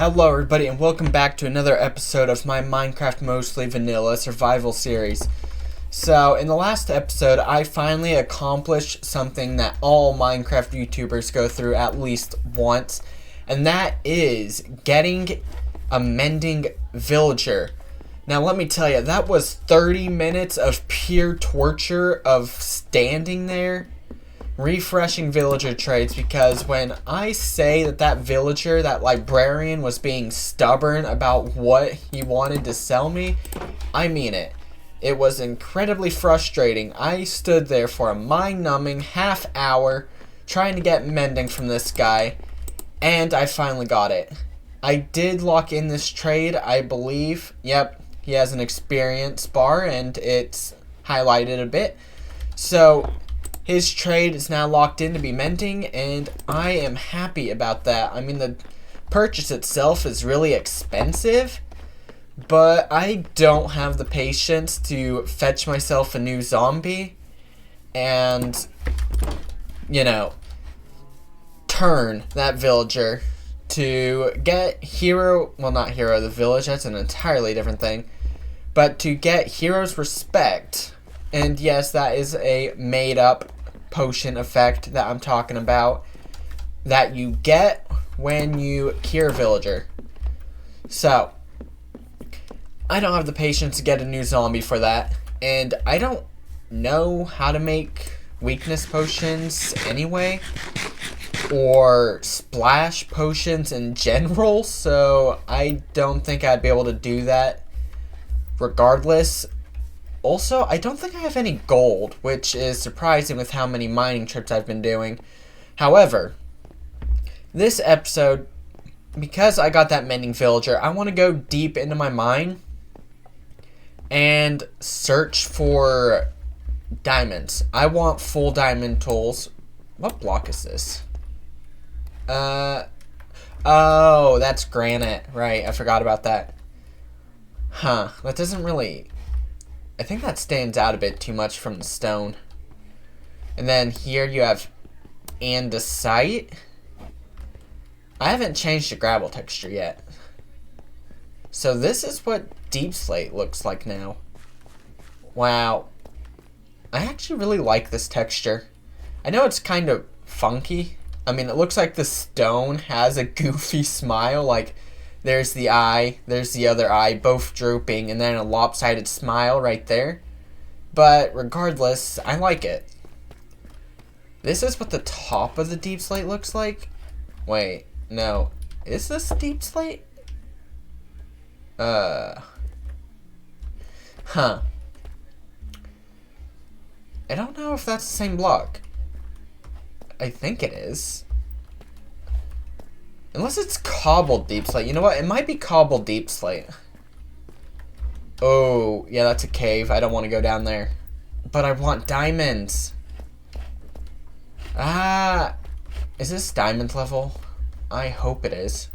Hello everybody and welcome back to another episode of my Minecraft Mostly Vanilla Survival series. So in the last episode I finally accomplished something that all Minecraft YouTubers go through at least once, and that is getting a mending villager. Now let me tell you, that was 30 minutes of pure torture of standing there refreshing villager traits, because when I say that villager, that librarian, was being stubborn about what he wanted to sell me, I mean it. It was incredibly frustrating. I stood there for a mind-numbing half hour trying to get mending from this guy, and I finally got it. I did lock in this trade, I believe. Yep, he has an experience bar and it's highlighted a bit. So his trade is now locked in to be mending, and I am happy about that. I mean, the purchase itself is really expensive, but I don't have the patience to fetch myself a new zombie and, you know, turn that villager to get hero, well, not hero of the village, that's an entirely different thing, but to get hero's respect. And yes, that is a made-up potion effect that I'm talking about, that you get when you cure a villager. So, I don't have the patience to get a new zombie for that, and I don't know how to make weakness potions anyway, or splash potions in general, so I don't think I'd be able to do that regardless. Also, I don't think I have any gold, which is surprising with how many mining trips I've been doing. However, this episode, because I got that mending villager, I want to go deep into my mine and search for diamonds. I want full diamond tools. What block is this? Oh, that's granite. Right, I forgot about that. Huh, that doesn't really, I think that stands out a bit too much from the stone. And then here you have andesite. I haven't changed the gravel texture yet. So this is what deep slate looks like now. Wow. I actually really like this texture. I know it's kind of funky. I mean, it looks like the stone has a goofy smile, like there's the eye, there's the other eye, both drooping, and then a lopsided smile right there. But regardless, I like it. This is what the top of the deep slate looks like. Wait, no. Is this deep slate? Huh. I don't know if that's the same block. I think it is. Unless it's cobbled deep slate. You know what? It might be cobbled deep slate. Oh, yeah, that's a cave. I don't want to go down there. But I want diamonds. Ah. Is this diamond level? I hope it is.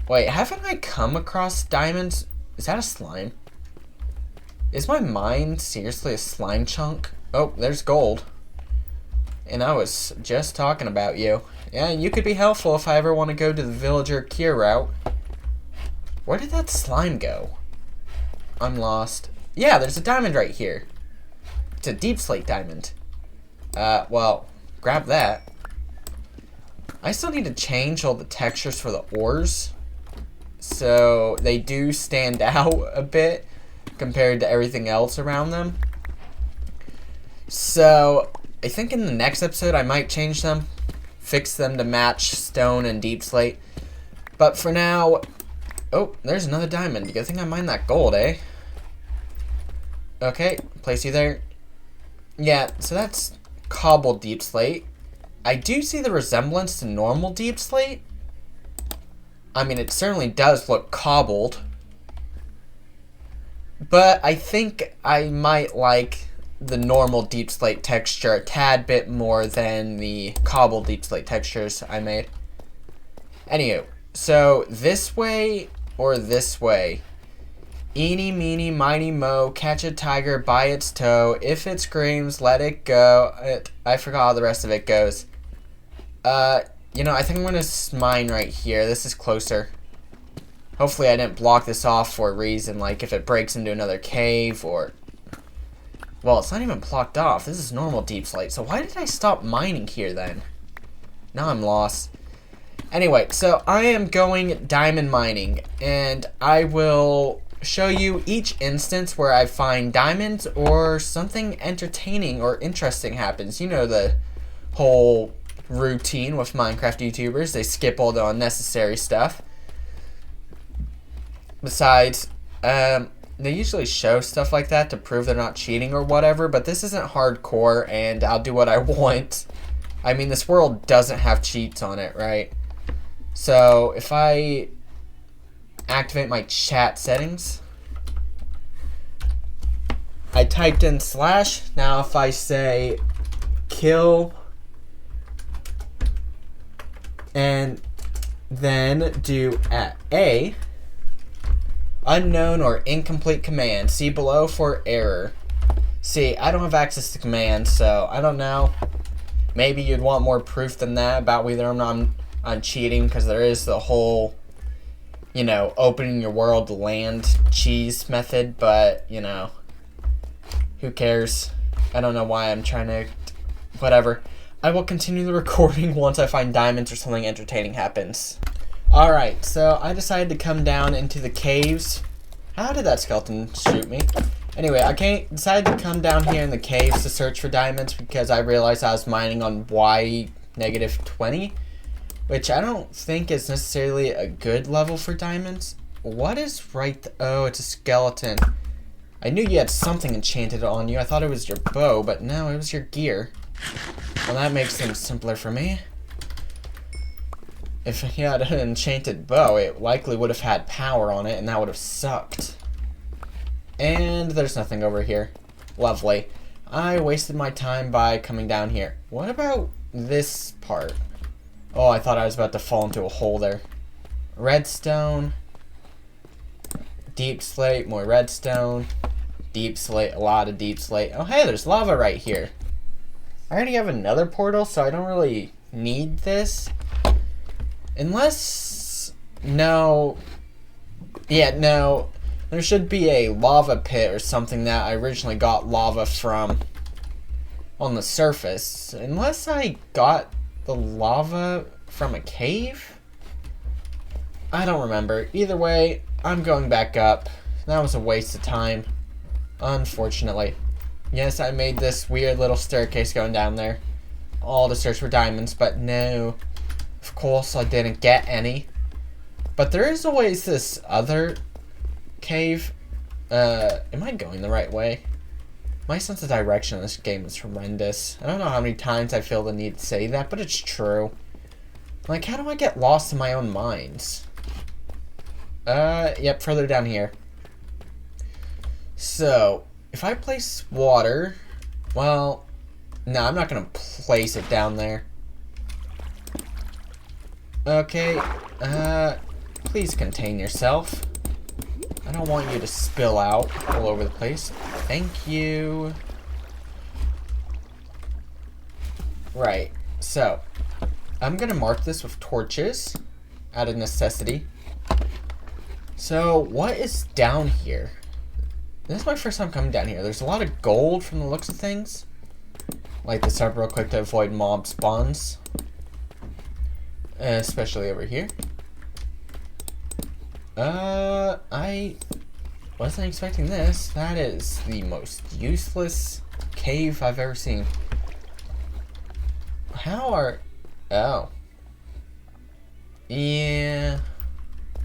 Wait, haven't I come across diamonds? Is that a slime? Is my mine seriously a slime chunk? Oh, there's gold. And I was just talking about you. Yeah, you could be helpful if I ever want to go to the villager cure route. Where did that slime go? I'm lost. Yeah, there's a diamond right here. It's a deep slate diamond. Well, grab that. I still need to change all the textures for the ores, so they do stand out a bit compared to everything else around them. So I think in the next episode I might change them, fix them to match stone and deep slate. But for now, oh, there's another diamond. Good thing I mined that gold, eh? Okay, place you there. Yeah, so that's cobbled deep slate. I do see the resemblance to normal deep slate. I mean, it certainly does look cobbled. But I think I might like the normal deep slate texture a tad bit more than the cobbled deep slate textures I made. Anywho, so this way or this way? Eeny, meeny, miny, mo, catch a tiger by its toe. If it screams, let it go. I forgot how the rest of it goes. You know, I think I'm gonna mine right here. This is closer. Hopefully I didn't block this off for a reason, like if it breaks into another cave or... Well, it's not even blocked off. This is normal deepslate. So why did I stop mining here then? Now I'm lost. Anyway, so I am going diamond mining, and I will show you each instance where I find diamonds or something entertaining or interesting happens. You know the whole routine with Minecraft YouTubers. They skip all the unnecessary stuff. Besides, they usually show stuff like that to prove they're not cheating or whatever, but this isn't hardcore, and I'll do what I want. I mean, this world doesn't have cheats on it, right? So, if I activate my chat settings, I typed in /, now if I say kill, and then do @A, unknown or incomplete command. See below for error. See, I don't have access to commands, so I don't know. Maybe you'd want more proof than that about whether I'm cheating, because there is the whole, you know, opening your world to land cheese method, but, you know, who cares? I don't know why I'm trying to... Whatever. I will continue the recording once I find diamonds or something entertaining happens. Alright, so I decided to come down into the caves. How did that skeleton shoot me? Anyway, I decided to come down here in the caves to search for diamonds because I realized I was mining on Y-20, which I don't think is necessarily a good level for diamonds. What is oh, it's a skeleton. I knew you had something enchanted on you. I thought it was your bow, but no, it was your gear. Well, that makes things simpler for me. If he had an enchanted bow, it likely would have had power on it, and that would have sucked. And there's nothing over here. Lovely. I wasted my time by coming down here. What about this part? Oh, I thought I was about to fall into a hole there. Redstone. Deep slate, more redstone. Deep slate, a lot of deep slate. Oh, hey, there's lava right here. I already have another portal, so I don't really need this. Unless... No. Yeah, no. There should be a lava pit or something that I originally got lava from on the surface. Unless I got the lava from a cave? I don't remember. Either way, I'm going back up. That was a waste of time, unfortunately. Yes, I made this weird little staircase going down there, all to search for diamonds, but no, of course I didn't get any. But there is always this other cave. Am I going the right way? My sense of direction in this game is horrendous. I don't know how many times I feel the need to say that, but it's true. Like, how do I get lost in my own mines? Yep, further down here. So, if I place water, well, no, I'm not gonna place it down there. Okay, please contain yourself. I don't want you to spill out all over the place. Thank you. Right, so, I'm gonna mark this with torches, out of necessity. So, what is down here? This is my first time coming down here. There's a lot of gold from the looks of things. Light this up real quick to avoid mob spawns. Especially over here. I wasn't expecting this. That is the most useless cave I've ever seen. Oh. Yeah.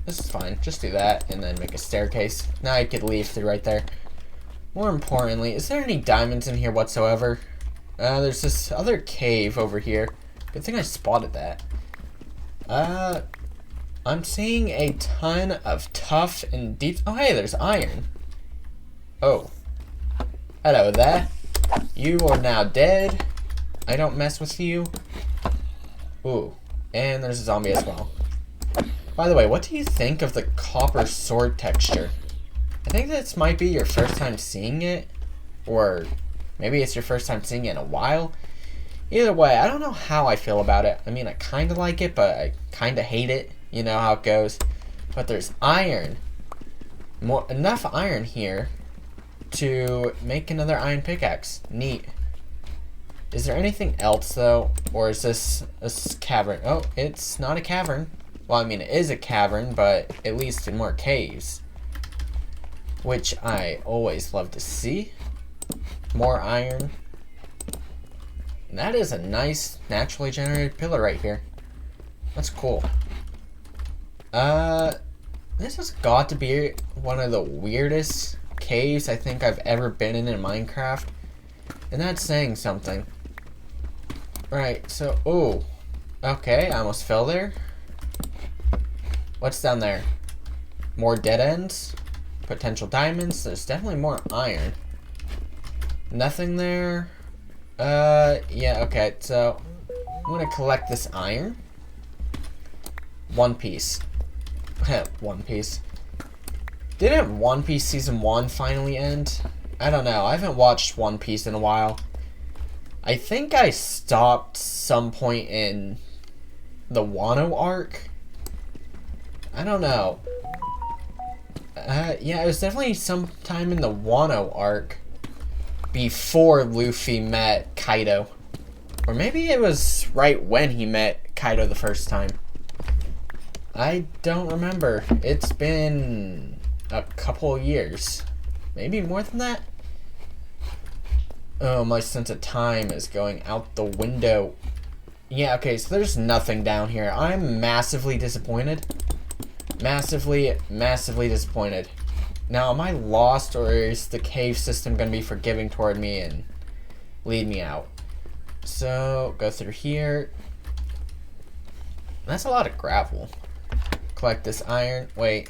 This is fine. Just do that and then make a staircase. Now I could leave through right there. More importantly, is there any diamonds in here whatsoever? There's this other cave over here. Good thing I spotted that. I'm seeing a ton of tough and deep... Oh, hey, there's iron. Oh. Hello there. You are now dead. I don't mess with you. Ooh. And there's a zombie as well. By the way, what do you think of the copper sword texture? I think this might be your first time seeing it. Or maybe it's your first time seeing it in a while. Either way, I don't know how I feel about it. I mean, I kind of like it, but I kind of hate it. You know how it goes. But there's iron. Enough iron here to make another iron pickaxe. Neat. Is there anything else, though? Or is this a cavern? Oh, it's not a cavern. Well, I mean, it is a cavern, but at least in more caves. Which I always love to see. More iron. And that is a nice, naturally generated pillar right here. That's cool. This has got to be one of the weirdest caves I think I've ever been in Minecraft. And that's saying something. Right, so, ooh. Okay, I almost fell there. What's down there? More dead ends? Potential diamonds? There's definitely more iron. Nothing there. Yeah, okay, so I'm gonna collect this iron. One Piece. One Piece. Didn't One Piece Season 1 finally end? I don't know. I haven't watched One Piece in a while. I think I stopped some point in the Wano arc. I don't know. Yeah, it was definitely sometime in the Wano arc before Luffy met Kaido. Or maybe it was right when he met Kaido the first time. I don't remember. It's been a couple years. Maybe more than that? Oh, my sense of time is going out the window. Yeah, okay, so there's nothing down here. I'm massively disappointed. Massively, massively disappointed. Now, am I lost, or is the cave system going to be forgiving toward me and lead me out? So, go through here. That's a lot of gravel. Collect this iron. Wait.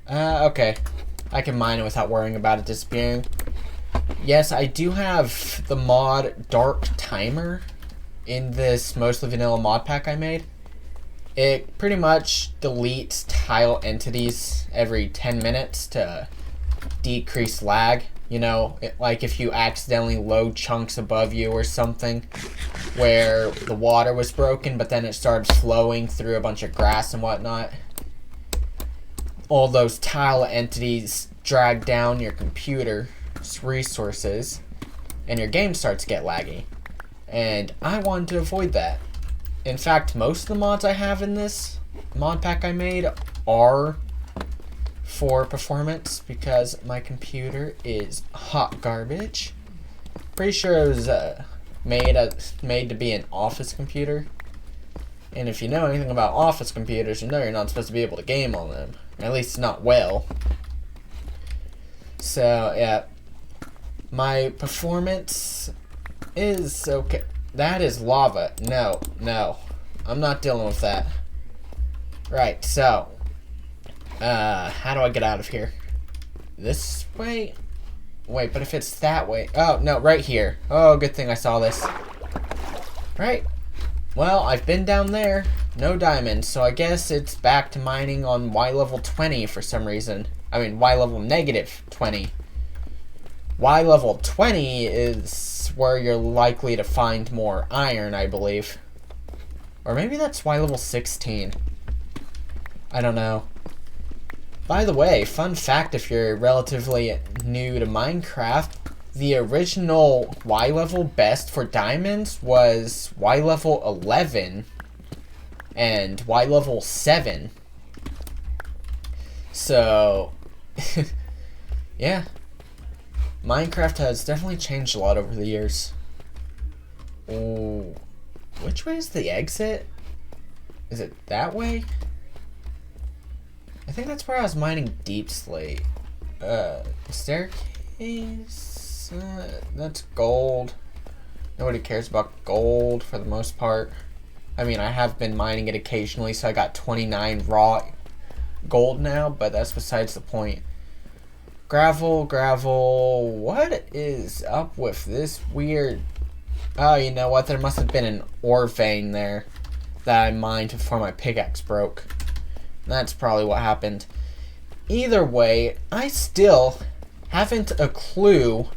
Okay. I can mine it without worrying about it disappearing. Yes, I do have the mod Dark Timer in this mostly vanilla mod pack I made. It pretty much deletes tile entities every 10 minutes to decrease lag. You know, like if you accidentally load chunks above you or something where the water was broken, but then it started flowing through a bunch of grass and whatnot. All those tile entities drag down your computer's resources and your game starts to get laggy. And I wanted to avoid that. In fact, most of the mods I have in this mod pack I made are for performance because my computer is hot garbage. Pretty sure it was made to be an office computer. And if you know anything about office computers, you know you're not supposed to be able to game on them. At least not well. So, yeah. My performance is okay. That is lava. No, no. I'm not dealing with that. Right, so. How do I get out of here? This way? Wait, but if it's that way. Oh, no, right here. Oh, good thing I saw this. Right. Well, I've been down there. No diamonds, so I guess it's back to mining on Y level 20 for some reason. I mean, Y level negative 20. Y level 20 is where you're likely to find more iron, I believe. Or maybe that's Y level 16. I don't know. By the way, fun fact if you're relatively new to Minecraft, the original Y level best for diamonds was Y level 11 and Y level 7. So, yeah. Minecraft has definitely changed a lot over the years. Ooh. Which way is the exit? Is it that way? I think that's where I was mining deepslate. Staircase? That's gold. Nobody cares about gold for the most part. I mean, I have been mining it occasionally, so I got 29 raw gold now, but that's besides the point. Gravel, gravel. What is up with this weird... Oh, you know what? There must have been an ore vein there that I mined before my pickaxe broke. That's probably what happened. Either way, I still haven't a clue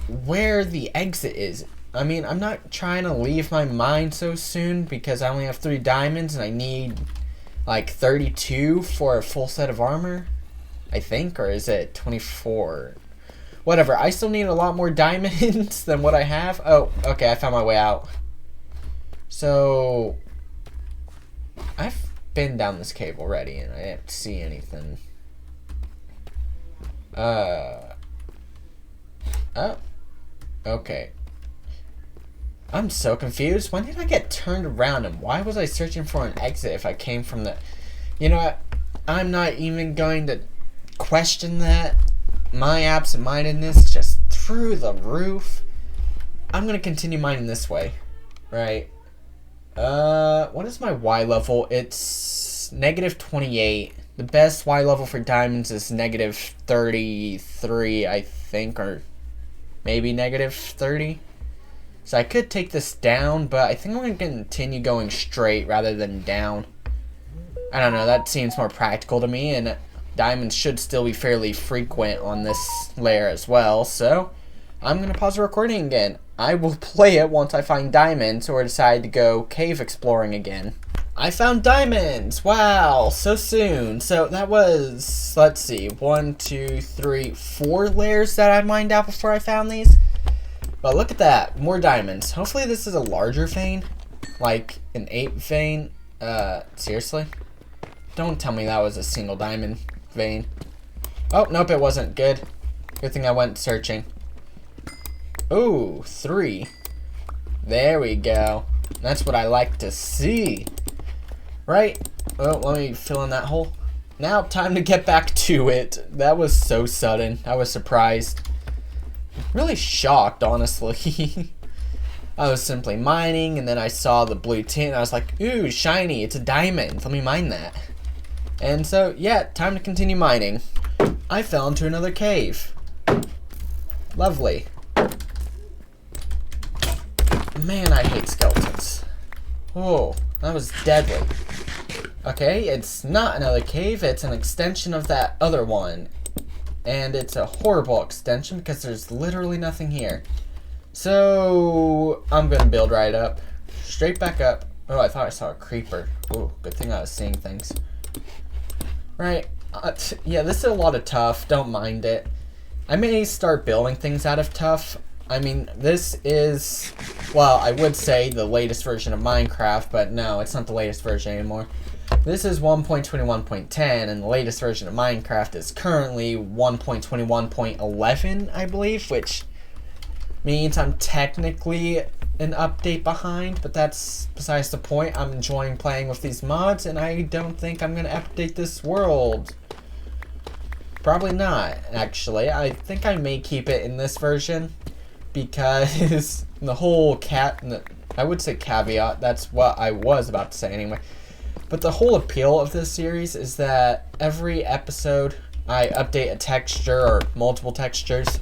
where the exit is. I mean, I'm not trying to leave my mine so soon because I only have 3 diamonds and I need like 32 for a full set of armor, I think, or is it 24? Whatever, I still need a lot more diamonds than what I have. Oh, okay, I found my way out. So, I've been down this cave already and I didn't see anything. Oh, okay. I'm so confused. When did I get turned around and why was I searching for an exit if I came from the... You know what? I'm not even going to question that. My absent-mindedness is just through the roof. I'm going to continue mining this way. Right. What is my Y level? It's negative 28. The best Y level for diamonds is negative 33, I think, or maybe negative 30. So I could take this down, but I think I'm going to continue going straight rather than down. I don't know, that seems more practical to me, and diamonds should still be fairly frequent on this layer as well, so I'm going to pause the recording again. I will play it once I find diamonds or decide to go cave exploring again. I found diamonds! Wow, so soon. So that was, let's see, 1, 2, 3, 4 layers that I mined out before I found these. But look at that, more diamonds. Hopefully this is a larger vein, like an 8 vein. Seriously? Don't tell me that was a single diamond vein. Oh, nope, it wasn't. Good. Good thing I went searching. Ooh, 3. There we go. That's what I like to see. Right? Oh, let me fill in that hole. Now, time to get back to it. That was so sudden. I was surprised. Really shocked, honestly. I was simply mining, and then I saw the blue tint, and I was like, ooh, shiny, it's a diamond. Let me mine that. And so, yeah, time to continue mining. I fell into another cave. Lovely. Man, I hate skeletons. Oh, that was deadly. Okay, it's not another cave, it's an extension of that other one. And it's a horrible extension because there's literally nothing here. So, I'm gonna build right up. Straight back up. Oh, I thought I saw a creeper. Oh, good thing I was seeing things. Right, yeah, this is a lot of tuff, don't mind it. I may start building things out of tuff. I mean, this is, well, I would say the latest version of Minecraft, but no, it's not the latest version anymore. This is 1.21.10, and the latest version of Minecraft is currently 1.21.11, I believe, which means I'm technically an update behind, but that's besides the point. I'm enjoying playing with these mods, and I don't think I'm going to update this world. Probably not, actually. I think I may keep it in this version, because the whole I would say caveat, that's what I was about to say anyway. But the whole appeal of this series is that every episode I update a texture or multiple textures.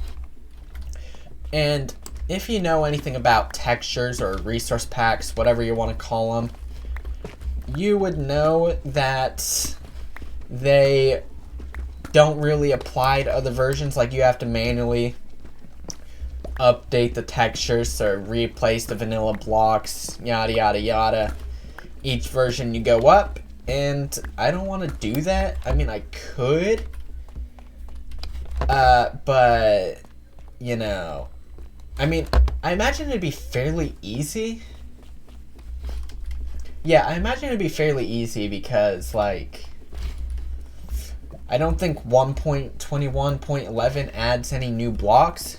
And if you know anything about textures or resource packs, whatever you want to call them, you would know that they don't really apply to other versions. Like, you have to manually update the textures or replace the vanilla blocks, yada yada yada. Each version you go up, and I don't want to do that. I mean, I could, but, you know, I mean, I imagine it'd be fairly easy. Yeah, I imagine it'd be fairly easy because, like, I don't think 1.21.11 adds any new blocks.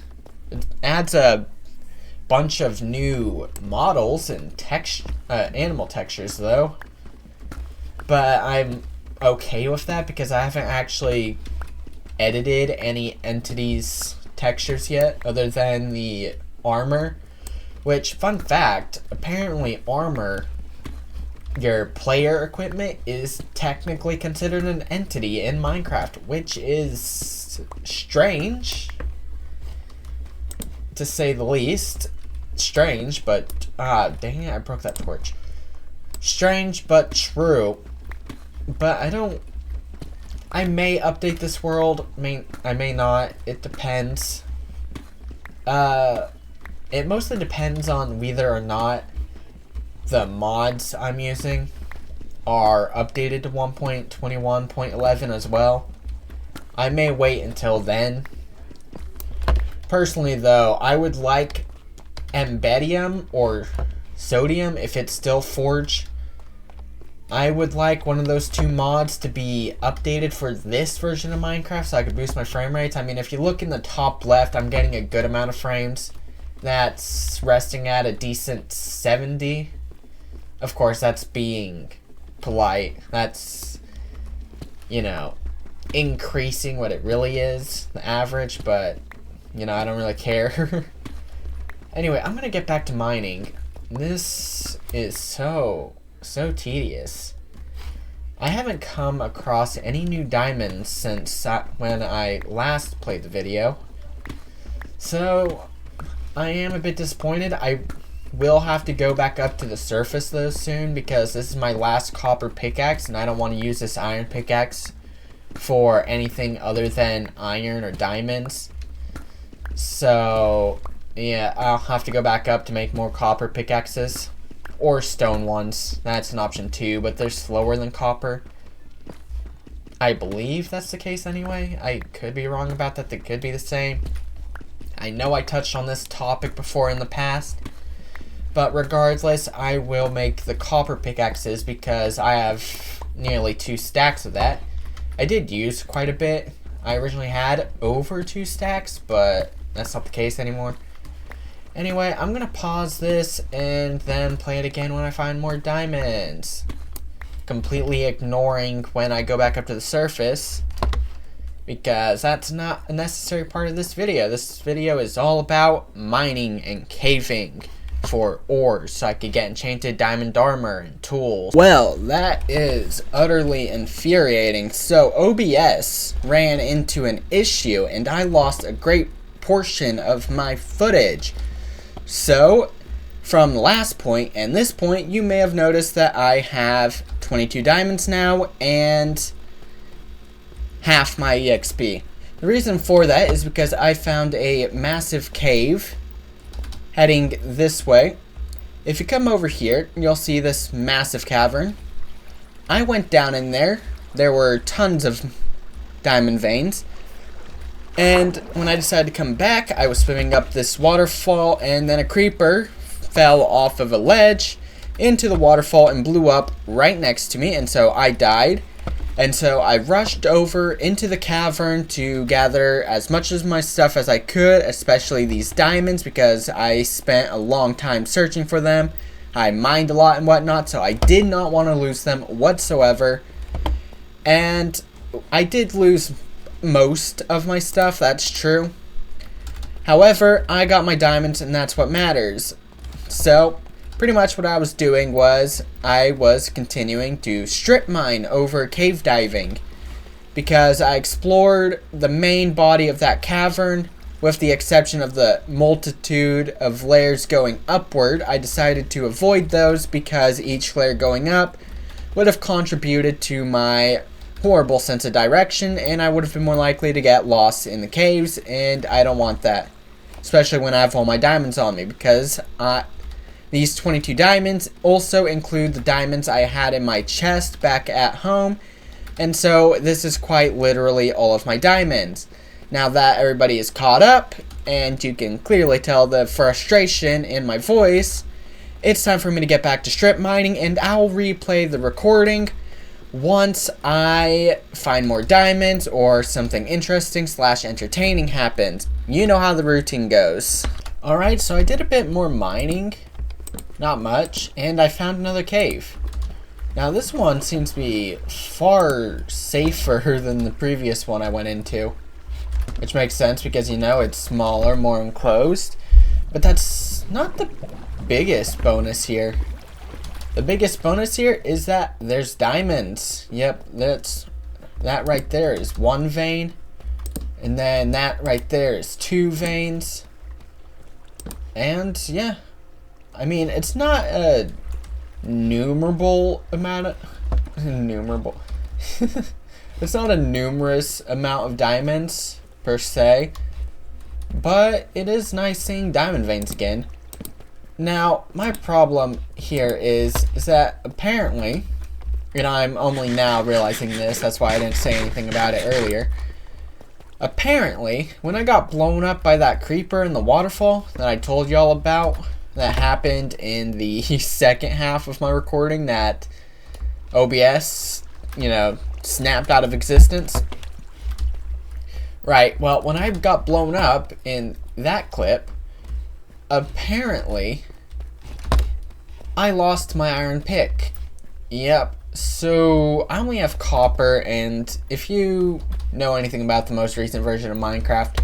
It adds a bunch of new models and animal textures, though. But I'm okay with that because I haven't actually edited any entities textures yet, other than the armor. Which, fun fact, apparently armor, your player equipment, is technically considered an entity in Minecraft, which is strange, to say the least. Strange, but dang it, I broke that torch. Strange, but true. But I may update this world, I may not, it depends. And it mostly depends on whether or not the mods I'm using are updated to 1.21.11 as well. I may wait until then. Personally though, I would like embedium or sodium if it's still Forge. I would like one of those two mods to be updated for this version of Minecraft so I could boost my frame rates. I mean, if you look in the top left, I'm getting a good amount of frames. That's resting at a decent 70. Of course, that's being polite. That's, you know, increasing what it really is, the average, but, you know, I don't really care. Anyway, I'm gonna get back to mining. This is so tedious. I haven't come across any new diamonds since when I last played the video. So, I am a bit disappointed. I will have to go back up to the surface though soon because this is my last copper pickaxe and I don't want to use this iron pickaxe for anything other than iron or diamonds. So, yeah, I'll have to go back up to make more copper pickaxes. Or stone ones. That's an option too, but they're slower than copper. I believe that's the case anyway. I could be wrong about that. They could be the same. I know I touched on this topic before in the past. But regardless, I will make the copper pickaxes because I have nearly 2 stacks of that. I did use quite a bit. I originally had over 2 stacks, but that's not the case anymore. Anyway, I'm gonna pause this and then play it again when I find more diamonds. Completely ignoring when I go back up to the surface, because that's not a necessary part of this video. This video is all about mining and caving for ores so I could get enchanted diamond armor and tools. Well, that is utterly infuriating. So OBS ran into an issue and I lost a great portion of my footage. So, from the last point and this point, you may have noticed that I have 22 diamonds now and half my EXP. The reason for that is because I found a massive cave heading this way. If you come over here, you'll see this massive cavern. I went down in there. There were tons of diamond veins. And when I decided to come back, I was swimming up this waterfall and then a creeper fell off of a ledge into the waterfall and blew up right next to me, and so I died. And so I rushed over into the cavern to gather as much of my stuff as I could, especially these diamonds, because I spent a long time searching for them. I mined a lot and whatnot, so I did not want to lose them whatsoever. And I did lose most of my stuff, that's true. However, I got my diamonds and that's what matters. So, pretty much what I was doing was I was continuing to strip mine over cave diving, because I explored the main body of that cavern. With the exception of the multitude of layers going upward, I decided to avoid those because each layer going up would have contributed to my horrible sense of direction, and I would have been more likely to get lost in the caves, and I don't want that. Especially when I have all my diamonds on me, because these 22 diamonds also include the diamonds I had in my chest back at home, and so this is quite literally all of my diamonds. Now that everybody is caught up, and you can clearly tell the frustration in my voice, it's time for me to get back to strip mining, and I'll replay the recording once I find more diamonds or something interesting / entertaining happens. You know how the routine goes. Alright, so I did a bit more mining. Not much. And I found another cave. Now this one seems to be far safer than the previous one I went into. Which makes sense because, you know, it's smaller, more enclosed. But that's not the biggest bonus here. The biggest bonus here is that there's diamonds. Yep, that right there is 1 vein. And then that right there is 2 veins. And yeah, I mean, it's not a numerable amount of numerable. It's not a numerous amount of diamonds per se, But it is nice seeing diamond veins again. Now, my problem here is that apparently, and I'm only now realizing this, that's why I didn't say anything about it earlier. Apparently, when I got blown up by that creeper in the waterfall that I told y'all about, that happened in the second half of my recording, that OBS, snapped out of existence. Right, well, when I got blown up in that clip, apparently, I lost my iron pick. Yep, so I only have copper, and if you know anything about the most recent version of Minecraft,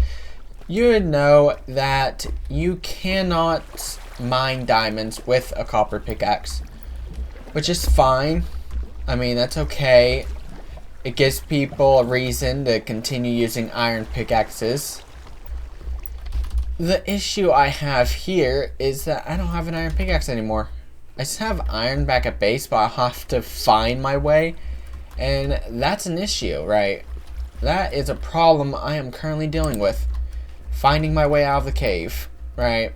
you would know that you cannot mine diamonds with a copper pickaxe, which is fine. I mean, that's okay. It gives people a reason to continue using iron pickaxes. The issue I have here is that I don't have an iron pickaxe anymore. I just have iron back at base, but I have to find my way, and that's an issue, right? That is a problem I am currently dealing with. Finding my way out of the cave, right?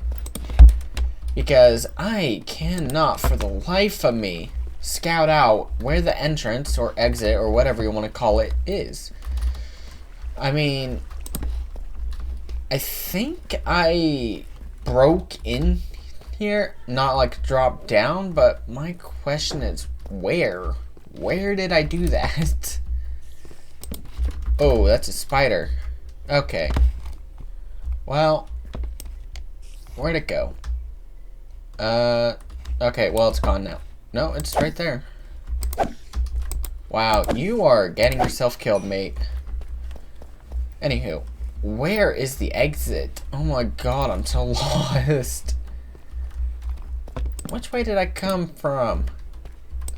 Because I cannot, for the life of me, scout out where the entrance or exit or whatever you want to call it is. I mean, I think I broke in here, not like dropped down, but my question is where? Where did I do that? Oh, that's a spider. Okay. Well, where'd it go? Okay, well, it's gone now. No, it's right there. Wow, you are getting yourself killed, mate. Anywho, where is the exit? Oh my god, I'm so lost. Which way did I come from?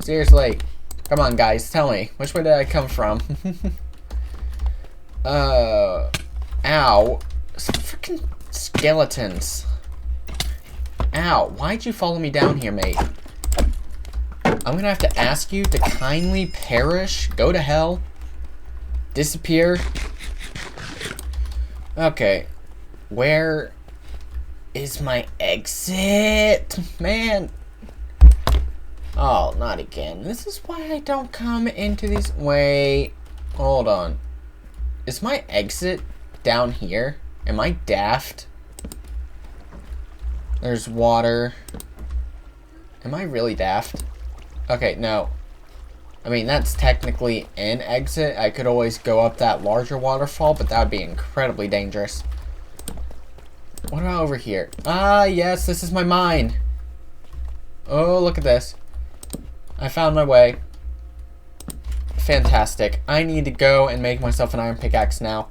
Seriously. Come on, guys, tell me. Which way did I come from? Ow. Some freaking skeletons. Ow, why'd you follow me down here, mate? I'm gonna have to ask you to kindly perish, go to hell, disappear. Okay, where is my exit? Man. Oh, not again. This is why I don't come into these. Wait, hold on. Is my exit down here? Am I daft? There's water. Am I really daft? Okay, no. I mean, that's technically an exit. I could always go up that larger waterfall, but that would be incredibly dangerous. What about over here? Ah, yes, this is my mine. Oh, look at this. I found my way. Fantastic. I need to go and make myself an iron pickaxe now.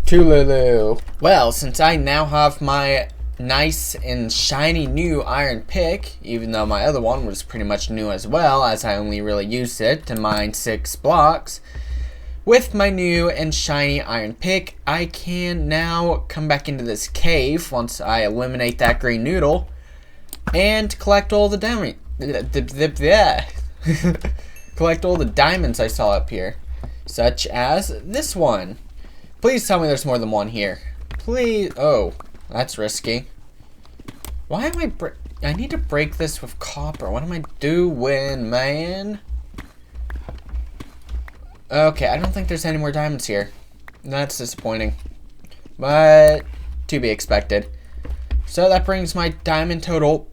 Toolulu. Well, since I now have my nice and shiny new iron pick, even though my other one was pretty much new as well, as I only really used it to mine 6 blocks. With my new and shiny iron pick, I can now come back into this cave once I eliminate that green noodle and collect all the diamonds. Collect all the diamonds I saw up here, such as this one. Please tell me there's more than one here. Please. Oh. That's risky. Why am I need to break this with copper. What am I doing, man? Okay, I don't think there's any more diamonds here. That's disappointing. But to be expected. So that brings my diamond total,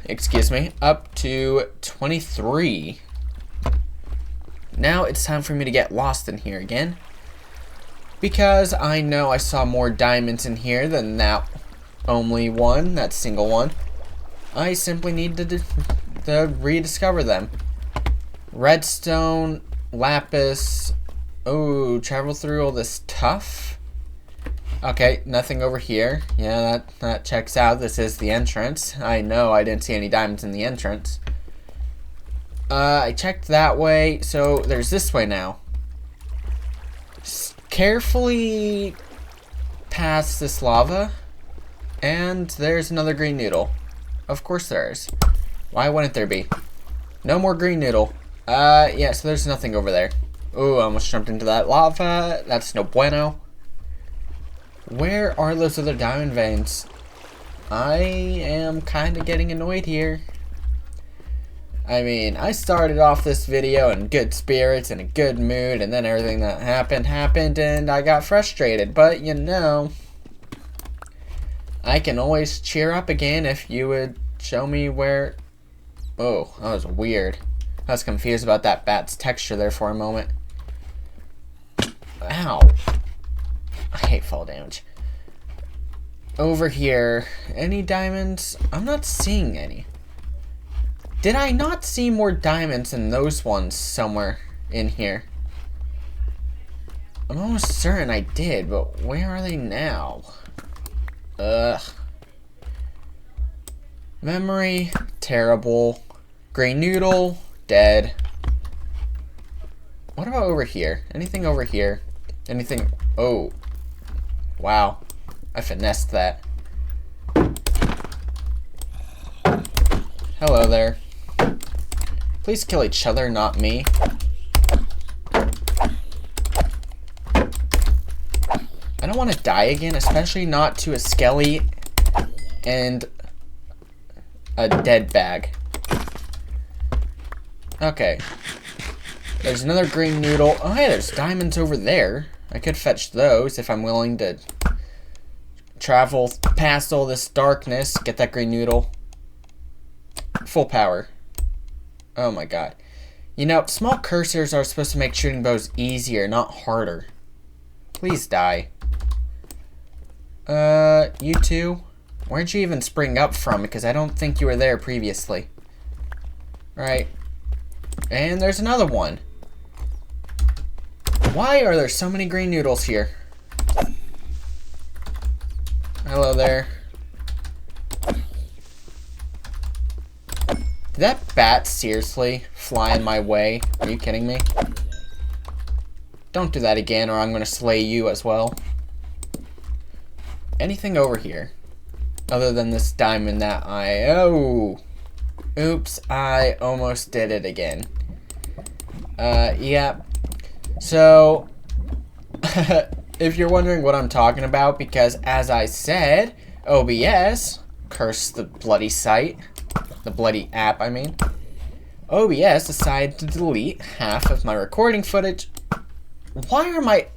excuse me, up to 23. Now it's time for me to get lost in here again. Because I know I saw more diamonds in here than that only one, that single one. I simply need to rediscover them. Redstone, lapis. Oh, travel through all this tuff. Okay, nothing over here. Yeah, that checks out. This is the entrance. I know I didn't see any diamonds in the entrance. I checked that way, so there's this way now. Carefully pass this lava, and there's another green noodle. Of course there is. Why wouldn't there be? No more green noodle. Yeah, so there's nothing over there. Ooh, I almost jumped into that lava. That's no bueno. Where are those other diamond veins? I am kind of getting annoyed here. I mean, I started off this video in good spirits and a good mood, and then everything that happened, and I got frustrated. But, you know, I can always cheer up again if you would show me where... Oh, that was weird. I was confused about that bat's texture there for a moment. Ow. I hate fall damage. Over here, any diamonds? I'm not seeing any. Did I not see more diamonds than those ones somewhere in here? I'm almost certain I did, but where are they now? Ugh. Memory, terrible. Grey noodle, dead. What about over here? Anything over here? Anything? Oh. Wow. I finessed that. Hello there. Please kill each other, not me. I don't want to die again, especially not to a skelly and a dead bag. Okay. There's another green noodle. Oh, hey, there's diamonds over there. I could fetch those if I'm willing to travel past all this darkness. Get that green noodle. Full power. Oh my god. You know, small cursors are supposed to make shooting bows easier, not harder. Please die. You two? Where'd you even spring up from? Because I don't think you were there previously. Right. And there's another one. Why are there so many green noodles here? Hello there. Did that bat seriously fly in my way? Are you kidding me? Don't do that again or I'm going to slay you as well. Anything over here? Other than this diamond that I... Oh! Oops, I almost did it again. Yeah. So, if you're wondering what I'm talking about, because as I said, OBS, curse the bloody site, the bloody app, I mean, OBS decided to delete half of my recording footage. What are my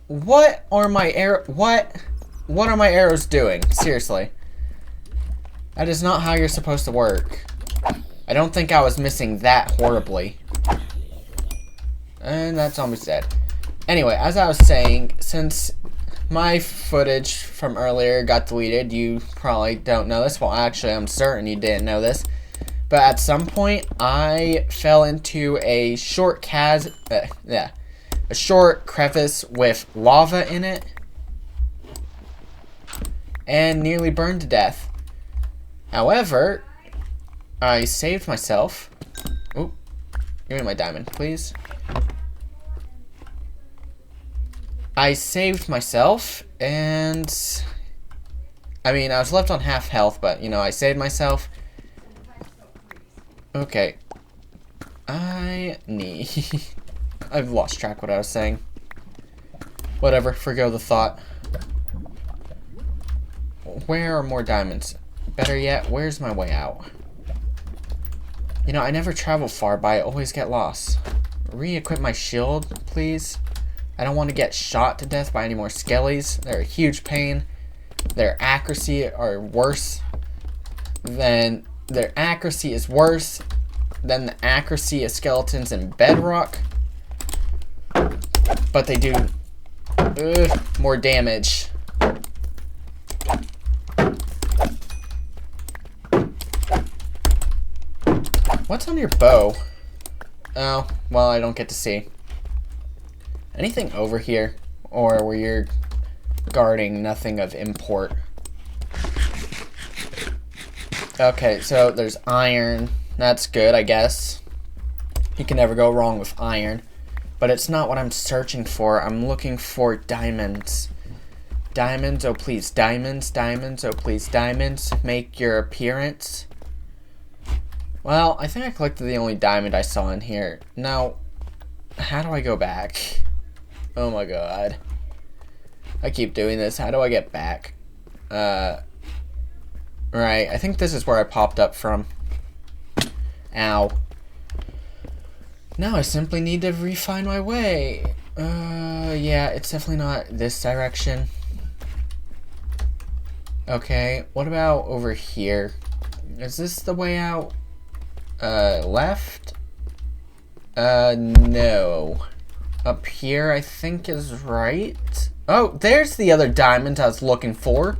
arrows doing? Seriously. That is not how you're supposed to work. I don't think I was missing that horribly. And that's almost dead. Anyway, as I was saying, since my footage from earlier got deleted, you probably don't know this. Well, actually, I'm certain you didn't know this. But at some point, I fell into a short a short crevice with lava in it. And nearly burned to death. However, I saved myself. Oop. Give me my diamond, please. I saved myself, and... I mean, I was left on half health, but, you know, I saved myself. Okay. I've lost track what I was saying. Whatever, forgo the thought. Where are more diamonds? Better yet, where's my way out? You know, I never travel far, but I always get lost. Re-equip my shield, please. I don't want to get shot to death by any more skellies. They're a huge pain. Their accuracy is worse than the accuracy of skeletons in Bedrock. But they do more damage. What's on your bow? Oh, well, I don't get to see. Anything over here? Or where you're guarding nothing of import? Okay, so there's iron. That's good, I guess. You can never go wrong with iron. But it's not what I'm searching for. I'm looking for diamonds. Diamonds, oh please, diamonds, diamonds, oh please, diamonds. Make your appearance. Well, I think I collected the only diamond I saw in here. Now, how do I go back? Oh my god. I keep doing this. How do I get back? Right, I think this is where I popped up from. Ow. Now I simply need to refine my way. Yeah, it's definitely not this direction. Okay, what about over here? Is this the way out? Left? No. Up here, I think is right. Oh, there's the other diamond I was looking for.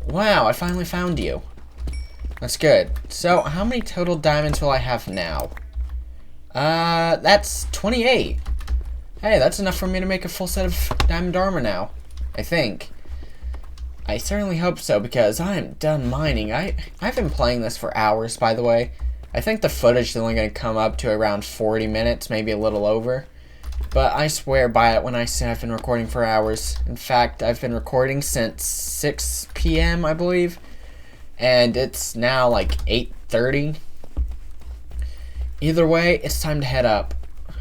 Wow, I finally found you. That's good. So, how many total diamonds will I have now? That's 28. Hey, that's enough for me to make a full set of diamond armor now. I think. I certainly hope so, because I am done mining. I've been playing this for hours, by the way. I think the footage is only going to come up to around 40 minutes, maybe a little over. But I swear by it when I say I've been recording for hours. In fact, I've been recording since 6 p.m., I believe. And it's now like 8:30. Either way, it's time to head up.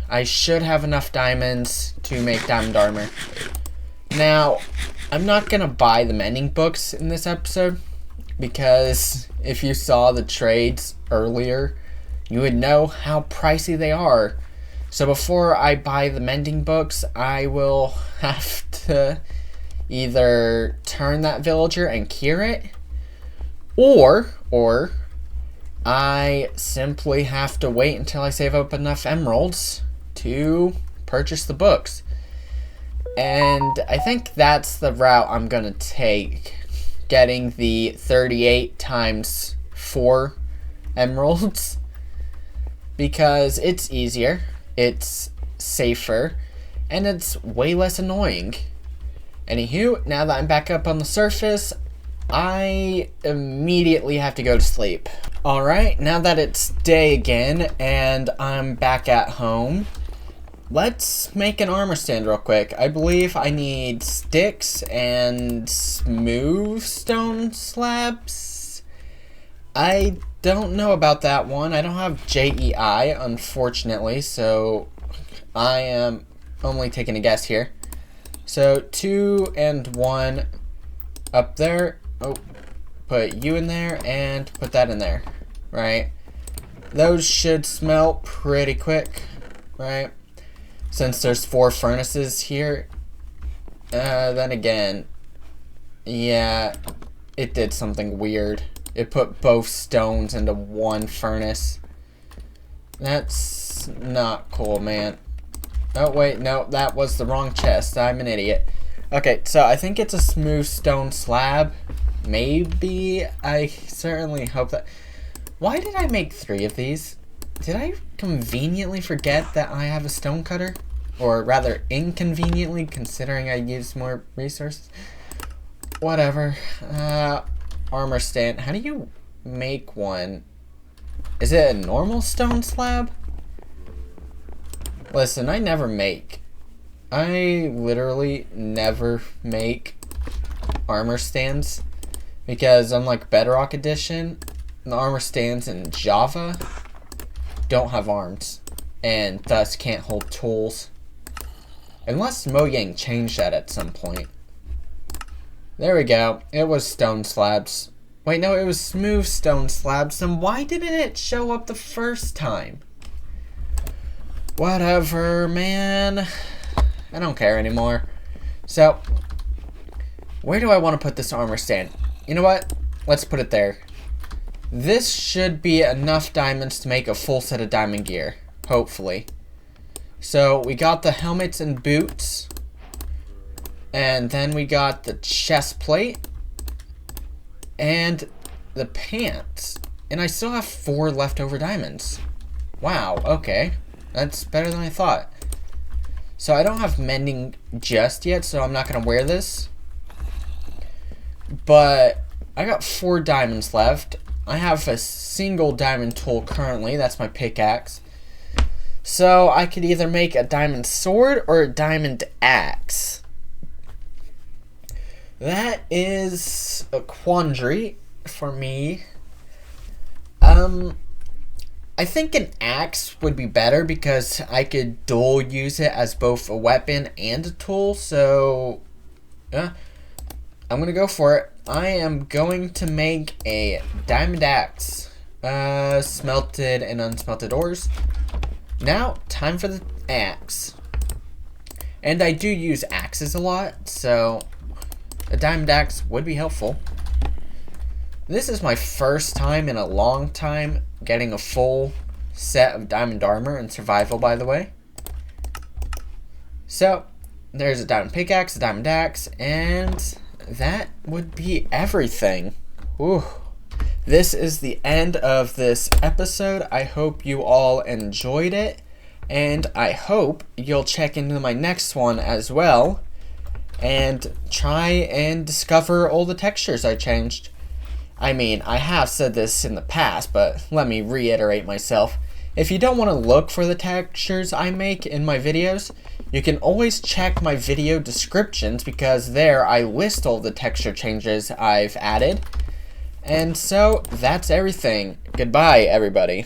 I should have enough diamonds to make diamond armor. Now, I'm not going to buy the mending books in this episode, because if you saw the trades earlier, you would know how pricey they are. So before I buy the mending books, I will have to either turn that villager and cure it, or I simply have to wait until I save up enough emeralds to purchase the books. And I think that's the route I'm going to take, getting the 38 times 4 emeralds, because it's easier, it's safer, and it's way less annoying. Anywho, now that I'm back up on the surface, I immediately have to go to sleep. Alright, now that it's day again and I'm back at home, let's make an armor stand real quick. I believe I need sticks and smooth stone slabs. I don't know about that one. I don't have JEI, unfortunately, so I am only taking a guess here. So 2 and 1 up there. Oh, put you in there and put that in there, right? Those should smelt pretty quick, right? Since there's 4 furnaces here. Then again, yeah, it did something weird. It put both stones into one furnace. That's not cool, man. Oh, wait, no, that was the wrong chest. I'm an idiot. Okay, so I think it's a smooth stone slab. Maybe. I certainly hope that. Why did I make 3 of these? Did I conveniently forget that I have a stone cutter? Or rather, inconveniently, considering I used more resources? Whatever. Armor stand. How do you make one? Is it a normal stone slab? Listen, I never make. I literally never make armor stands. Because unlike Bedrock Edition, the armor stands in Java don't have arms. And thus can't hold tools. Unless Mojang changed that at some point. There we go. It was stone slabs. Wait, no, it was smooth stone slabs. Then why didn't it show up the first time? Whatever, man. I don't care anymore. So, where do I want to put this armor stand? You know what? Let's put it there. This should be enough diamonds to make a full set of diamond gear. Hopefully. So, we got the helmets and boots. And then we got the chest plate. And the pants. And I still have 4 leftover diamonds. Wow, okay. That's better than I thought. So I don't have mending just yet, so I'm not going to wear this. But I got 4 diamonds left. I have a single diamond tool currently. That's my pickaxe. So I could either make a diamond sword or a diamond axe. That is a quandary for me. I think an axe would be better because I could dual use it as both a weapon and a tool. So, yeah, I'm gonna go for it. I am going to make a diamond axe. Smelted and unsmelted ores. Now, time for the axe. And I do use axes a lot, so a diamond axe would be helpful. This is my first time in a long time getting a full set of diamond armor and survival, by the way. So, there's a diamond pickaxe, a diamond axe, and that would be everything. Ooh. This is the end of this episode. I hope you all enjoyed it, and I hope you'll check into my next one as well and try and discover all the textures I changed. I mean, I have said this in the past, but let me reiterate myself. If you don't want to look for the textures I make in my videos, you can always check my video descriptions because there I list all the texture changes I've added. And so, that's everything. Goodbye, everybody.